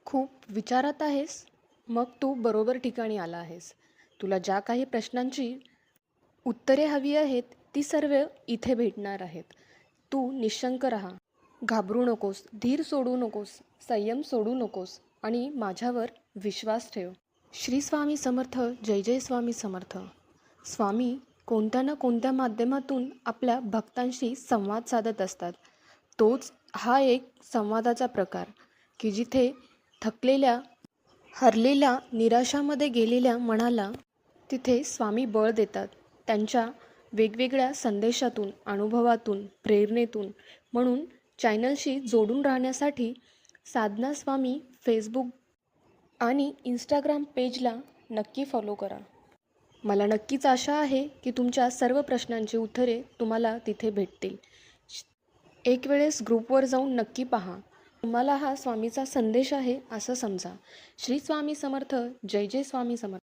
खूप विचारात आहेस? मग तू बरोबर ठिकाणी आला आहेस. तुला ज्या काही प्रश्नांची उत्तरे हवी आहेत, ती सर्व इथे भेटणार आहेत. तू निशंक राहा. घाबरू नकोस, धीर सोडू नकोस, संयम सोडू नकोस आणि माझ्यावर विश्वास ठेव. श्री स्वामी समर्थ. जय जय स्वामी समर्थ. स्वामी कोणत्या ना कोणत्या माध्यमातून आपल्या भक्तांशी संवाद साधत असतात. तोच हा एक संवादाचा प्रकार की जिथे थकलेल्या, हरलेल्या, निराशामध्ये गेलेल्या मनाला तिथे स्वामी बळ देतात. त्यांच्या वेगवेगळ्या संदेशातून, अनुभवातून, प्रेरणेतून. म्हणून चॅनलशी जोडून राहण्यासाठी साधना स्वामी फेसबुक आणि इंस्टाग्राम पेजला नक्की फॉलो करा. मला नक्कीच आशा आहे की तुमच्या सर्व प्रश्नांची उत्तरे तुम्हाला तिथे भेटतील. एक वेळेस ग्रुपवर जाऊन नक्की पहा. तुम्हाला हा स्वामीचा संदेश आहे असं समजा. श्री स्वामी समर्थ. जय जय स्वामी समर्थ.